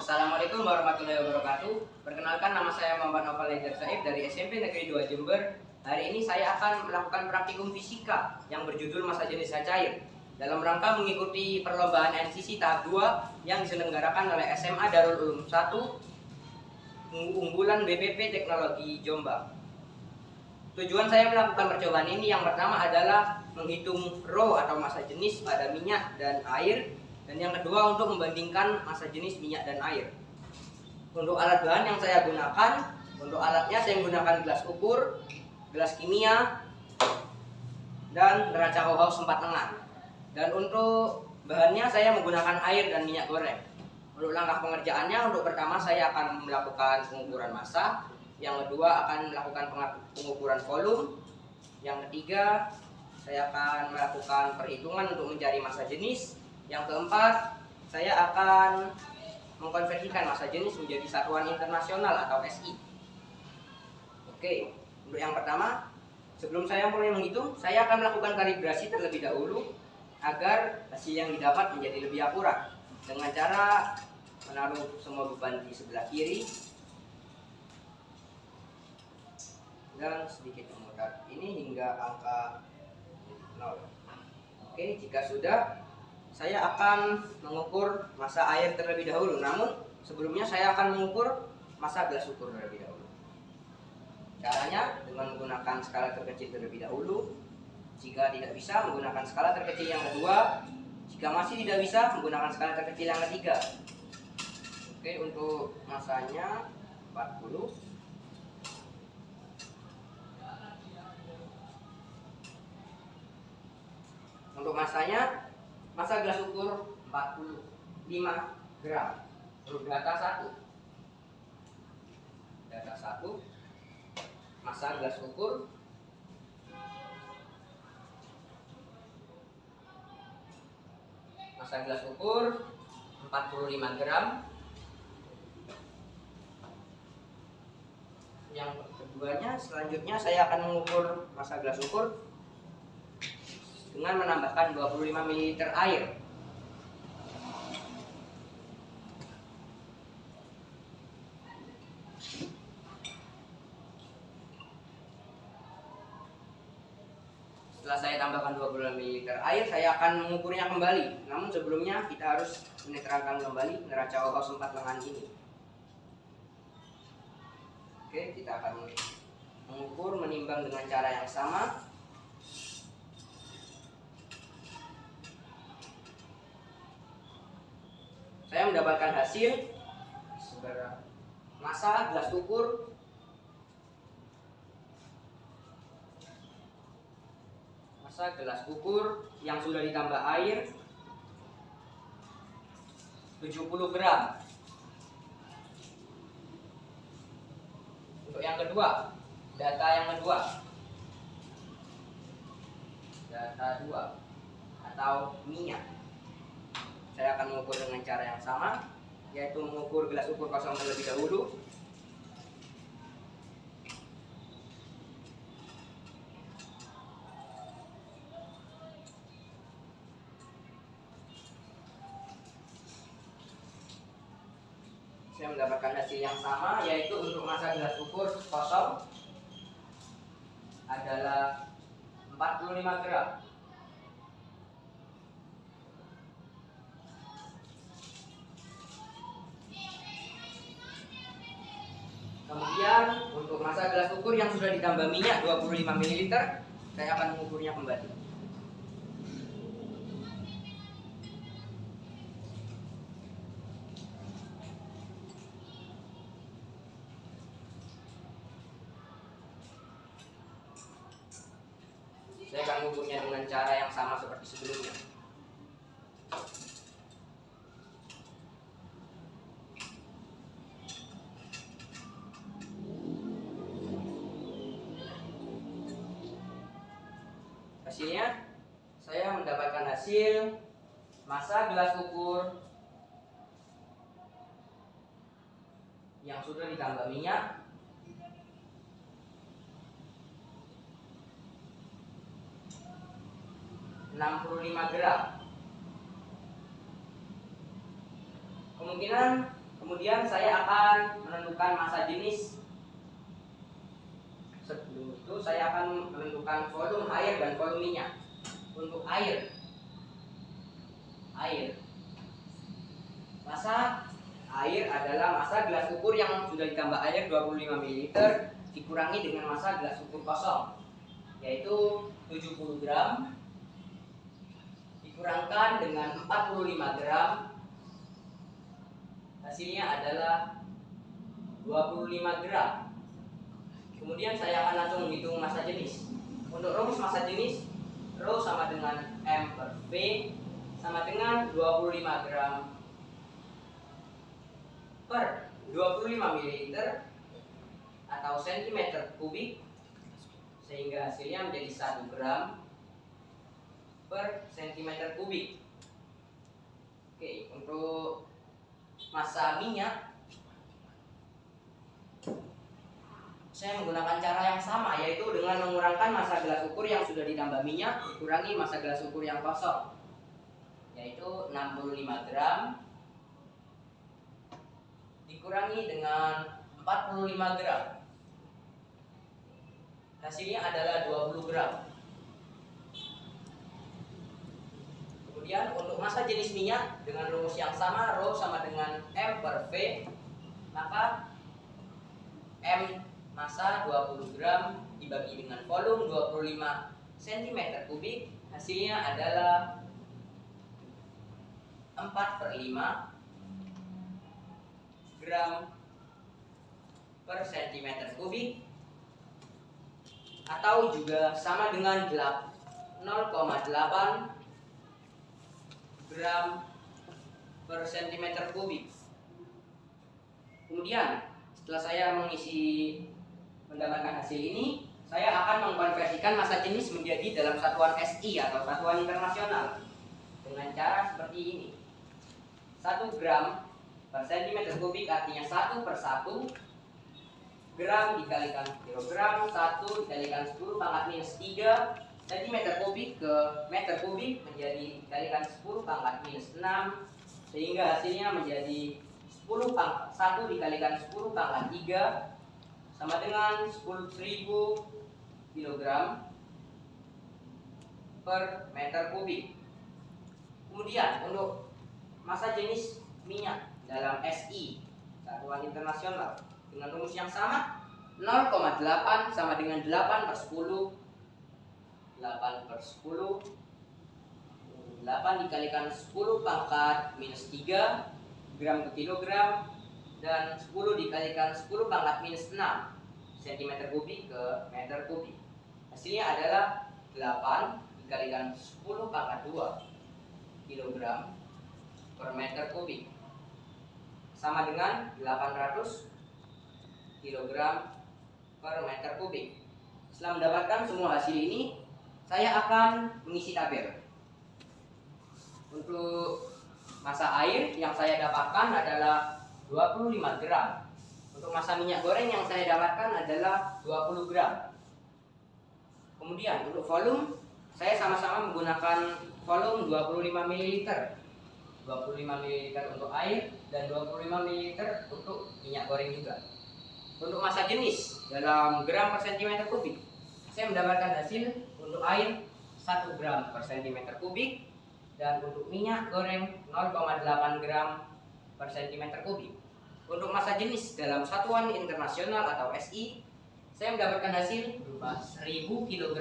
Assalamualaikum warahmatullahi wabarakatuh. Perkenalkan, nama saya Muhammad Noval Ledjar Saib dari SMP Negeri 2 Jember. Hari ini saya akan melakukan praktikum fisika yang berjudul massa jenis gas cair dalam rangka mengikuti perlombaan NCC tahap 2 yang diselenggarakan oleh SMA Darul Ulum 1 unggulan BPP Teknologi Jombang. Tujuan saya melakukan percobaan ini yang pertama adalah menghitung rho atau massa jenis pada minyak dan air, dan yang kedua untuk membandingkan massa jenis minyak dan air. Untuk alat bahan yang saya gunakan, untuk alatnya saya menggunakan gelas ukur, gelas kimia, dan neraca Hauhaus 4 lengan. Dan untuk bahannya saya menggunakan air dan minyak goreng. Untuk langkah pengerjaannya, untuk pertama saya akan melakukan pengukuran massa, yang kedua akan melakukan pengukuran volume, yang ketiga saya akan melakukan perhitungan untuk mencari massa jenis, yang keempat saya akan mengkonversikan massa jenis menjadi satuan internasional atau SI. Oke, untuk yang pertama, sebelum saya mulai menghitung, saya akan melakukan kalibrasi terlebih dahulu agar hasil yang didapat menjadi lebih akurat dengan cara menaruh semua beban di sebelah kiri dan sedikit memutar ini hingga angka 0. Oke, jika sudah, saya akan mengukur massa air terlebih dahulu. Namun sebelumnya saya akan mengukur massa gelas ukur terlebih dahulu. Caranya dengan menggunakan skala terkecil terlebih dahulu. Jika tidak bisa, menggunakan skala terkecil yang kedua. Jika masih tidak bisa, menggunakan skala terkecil yang ketiga. Oke, untuk massanya 40. Untuk massanya, massa gelas ukur 45 gram. Untuk data 1. Data 1. Massa gelas ukur 45 gram. Yang keduanya, selanjutnya saya akan mengukur massa gelas ukur dengan menambahkan 25 ml air. Setelah saya tambahkan 25 ml air, saya akan mengukurnya kembali. Namun sebelumnya kita harus menetralkan kembali neraca Hauhaus 4 lengan ini. Oke, kita akan mengukur, menimbang dengan cara yang sama. Saya mendapatkan hasil massa gelas ukur yang sudah ditambah air 70 gram. Untuk yang kedua, data 2 atau minyak, saya akan mengukur dengan cara yang sama, yaitu mengukur gelas ukur kosong terlebih dahulu. Saya mendapatkan hasil yang sama, yaitu untuk massa gelas ukur kosong adalah 45 gram. Kemudian untuk massa gelas ukur yang sudah ditambah minyak 25 ml, saya akan mengukurnya kembali. Saya akan mengukurnya dengan cara yang sama seperti sebelumnya. Hasilnya, saya mendapatkan hasil massa gelas ukur yang sudah ditambah minyak 65 gram. Kemudian saya akan menentukan massa jenis. Sebelum itu saya akan menentukan volume air dan volume minyak. Untuk air, massa air adalah massa gelas ukur yang sudah ditambah air 25 ml dikurangi dengan massa gelas ukur kosong, yaitu 70 gram dikurangkan dengan 45 gram, hasilnya adalah 25 gram. Kemudian saya akan langsung menghitung massa jenis. Untuk rumus massa jenis, Rho sama dengan M per V sama dengan 25 gram per 25 ml atau cm kubik, sehingga hasilnya menjadi 1 gram per cm kubik. Oke, untuk massa minyak saya menggunakan cara yang sama, yaitu dengan mengurangkan massa gelas ukur yang sudah ditambah minyak dikurangi massa gelas ukur yang kosong, yaitu 65 gram dikurangi dengan 45 gram, hasilnya adalah 20 gram. Kemudian untuk massa jenis minyak dengan rumus yang sama, Rho sama dengan M per V, maka M massa 20 gram dibagi dengan volume 25 cm kubik, hasilnya adalah 4/5 gram per cm kubik, atau juga sama dengan 0,8 gram per cm kubik. Kemudian setelah saya mendapatkan hasil ini, saya akan mengkonversikan massa jenis menjadi dalam satuan SI atau satuan internasional dengan cara seperti ini. 1 gram per cm kubik artinya 1/1 gram dikalikan kilogram, 1 dikalikan 10 pangkat minus 3 cm kubik ke meter kubik menjadi dikalikan 10 pangkat minus 6, sehingga hasilnya menjadi 1 dikalikan 10 pangkat 3 sama dengan 10.000 kg per meter kubik. Kemudian untuk massa jenis minyak dalam SI satuan internasional dengan rumus yang sama, 0,8 sama dengan 8/10 8 dikalikan 10 pangkat minus 3 gram ke kilogram, dan 10 dikalikan 10 pangkat minus 6 cm kubik ke meter kubik. Hasilnya adalah 8 dikalikan 10 pangkat 2 kilogram per meter kubik sama dengan 800 kilogram per meter kubik. Setelah mendapatkan semua hasil ini, saya akan mengisi tabel. Untuk massa air yang saya dapatkan adalah 25 gram. Untuk massa minyak goreng yang saya dapatkan adalah 20 gram. Kemudian untuk volume, saya sama-sama menggunakan volume 25 ml. 25 ml untuk air dan 25 ml untuk minyak goreng juga. Untuk massa jenis dalam gram per cm kubik, saya mendapatkan hasil untuk air 1 gram per cm kubik dan untuk minyak goreng 0,8 gram per cm kubik. Untuk massa jenis dalam satuan internasional atau SI, saya mendapatkan hasil berupa 1000 kg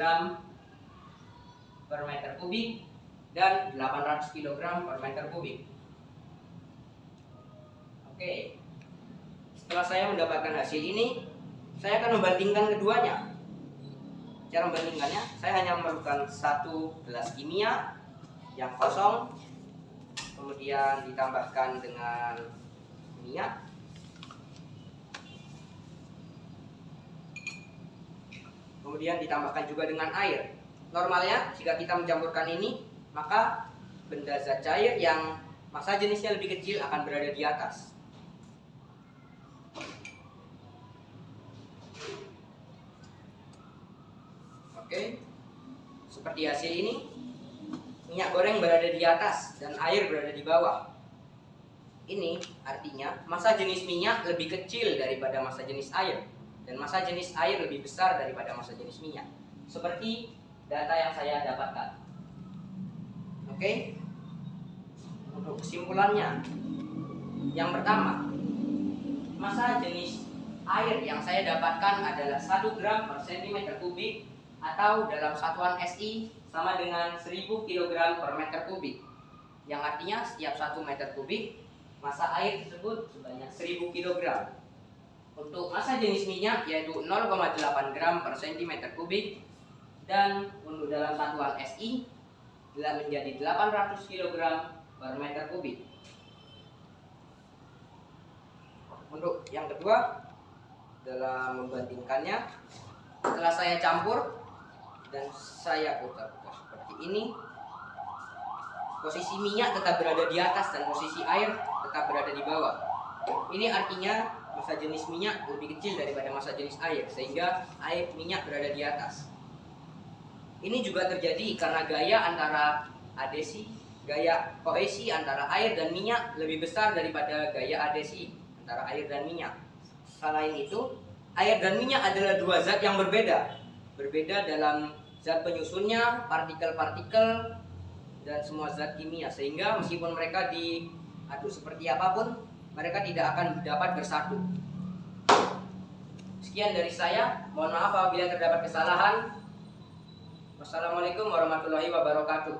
per meter kubik dan 800 kg per meter kubik. Oke, setelah saya mendapatkan hasil ini, saya akan membandingkan keduanya. Cara membandingkannya, saya hanya memerlukan 1 gelas kimia yang kosong, kemudian ditambahkan dengan minyak, kemudian ditambahkan juga dengan air. Normalnya jika kita mencampurkan ini, maka benda zat cair yang massa jenisnya lebih kecil akan berada di atas. Oke, seperti hasil ini, minyak goreng berada di atas dan air berada di bawah. ini artinya massa jenis minyak lebih kecil daripada massa jenis air, dan massa jenis air lebih besar daripada massa jenis minyak. Seperti data yang saya dapatkan. Oke. Untuk kesimpulannya, yang pertama, massa jenis air yang saya dapatkan adalah 1 gram per cm kubik, atau dalam satuan SI sama dengan 1000 kg per meter kubik, yang artinya setiap 1 meter kubik massa air tersebut sebanyak 1000 kg. Untuk massa jenis minyak yaitu 0,8 gram per cm kubik, dan untuk dalam satuan SI telah menjadi 800 kg per meter kubik. Untuk yang kedua, dalam membandingkannya, setelah saya campur dan saya putar-putar seperti ini, posisi minyak tetap berada di atas dan posisi air tetap berada di bawah. Ini artinya massa jenis minyak lebih kecil daripada massa jenis air, sehingga air minyak berada di atas. Ini juga terjadi karena gaya antara adesi, gaya kohesi antara air dan minyak lebih besar daripada gaya adesi antara air dan minyak. Selain itu, air dan minyak adalah dua zat yang berbeda dalam zat penyusunnya, partikel-partikel, dan semua zat kimia, sehingga meskipun mereka diaduk seperti apapun, mereka tidak akan dapat bersatu. Sekian dari saya, mohon maaf apabila terdapat kesalahan. Wassalamualaikum warahmatullahi wabarakatuh.